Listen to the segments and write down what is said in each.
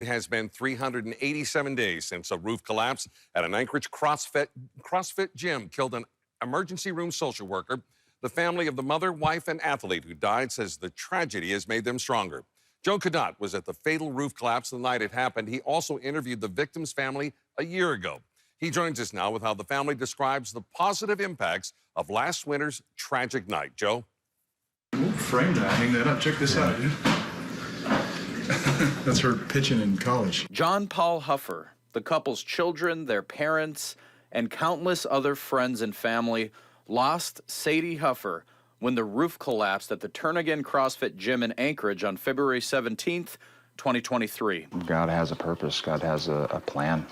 It has been 387 days since a roof collapse at an Anchorage CrossFit gym killed an emergency room social worker. The family of the mother, wife, and athlete who died says the tragedy has made them stronger. Joe Cadott was at the fatal roof collapse the night it happened. He also interviewed the victim's family a year ago. He joins us now with how the family describes the positive impacts of last winter's tragic night. Joe? We'll frame that, hang that up. Check this out, dude. That's her pitching in college. John Paul Huffer, the couple's children, their parents, and countless other friends and family lost Sadie Huffer when the roof collapsed at the Turn Again CrossFit gym in Anchorage on February 17th, 2023. God has a purpose. God has a plan.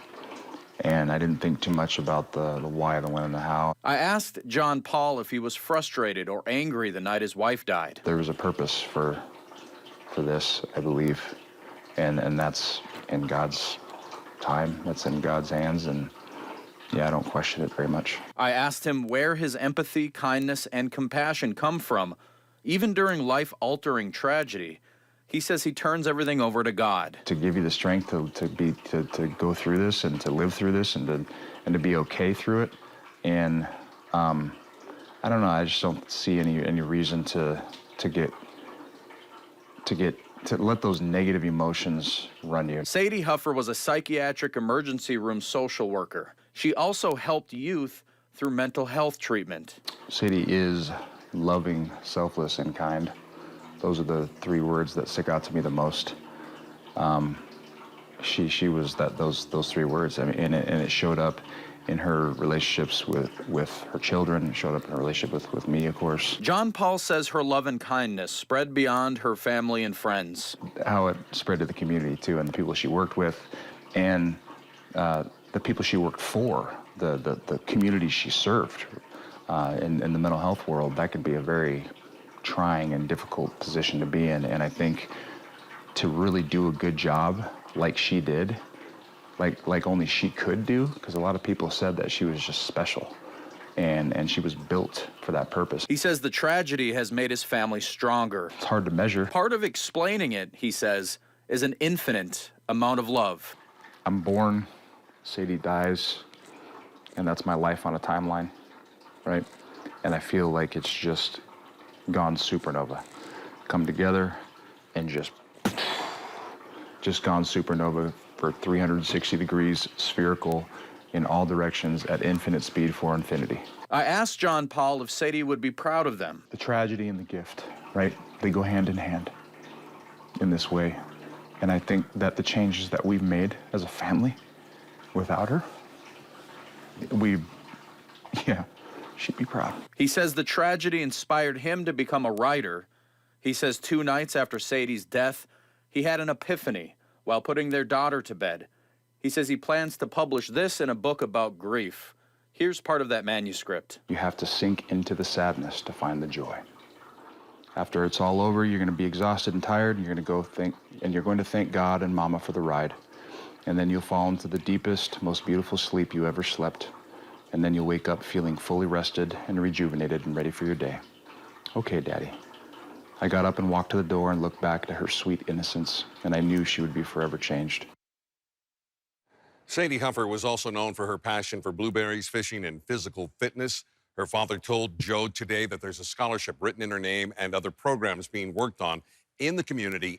And I didn't think too much about the why, the when, and the how. I asked John Paul if he was frustrated or angry the night his wife died. There was a purpose for this, I believe. And that's in God's time. That's in God's hands. And yeah, I don't question it very much. I asked him where his empathy, kindness, and compassion come from, even during life-altering tragedy. He says he turns everything over to God. To give you the strength to go through this and to live through this and to be okay through it. And I don't know, I just don't see any reason to let those negative emotions run you. Sadie Huffer was a psychiatric emergency room social worker. She also helped youth through mental health treatment. Sadie is loving, selfless, and kind. Those are the three words that stick out to me the most. She was those three words. I mean, and it showed up in her relationships with her children. It showed up in her relationship with me, of course. John Paul says her love and kindness spread beyond her family and friends. How it spread to the community too, and the people she worked with, and the people she worked for, the community she served in the mental health world. That could be a very trying and difficult position to be in, and I think to really do a good job like she did, like only she could do, because a lot of people said that she was just special, and she was built for that purpose. He says the tragedy has made his family stronger. It's hard to measure. Part of explaining it, he says, is an infinite amount of love. I'm born, Sadie dies, and that's my life on a timeline, right? And I feel like it's just gone supernova, come together and just gone supernova for 360 degrees, spherical in all directions at infinite speed for infinity. I asked John Paul if Sadie would be proud of them. The tragedy and the gift, right? They go hand in hand in this way. And I think that the changes that we've made as a family without her, she'd be proud. He says the tragedy inspired him to become a writer. He says 2 nights after Sadie's death, he had an epiphany while putting their daughter to bed. He says he plans to publish this in a book about grief. Here's part of that manuscript. You have to sink into the sadness to find the joy. After it's all over, you're going to be exhausted and tired, and you're going to thank God and Mama for the ride. And then you'll fall into the deepest, most beautiful sleep you ever slept. And then you'll wake up feeling fully rested and rejuvenated and ready for your day. Okay, Daddy. I got up and walked to the door and looked back to her sweet innocence, and I knew she would be forever changed. Sadie Huffer was also known for her passion for blueberries, fishing, and physical fitness. Her father told Joe today that there's a scholarship written in her name and other programs being worked on in the community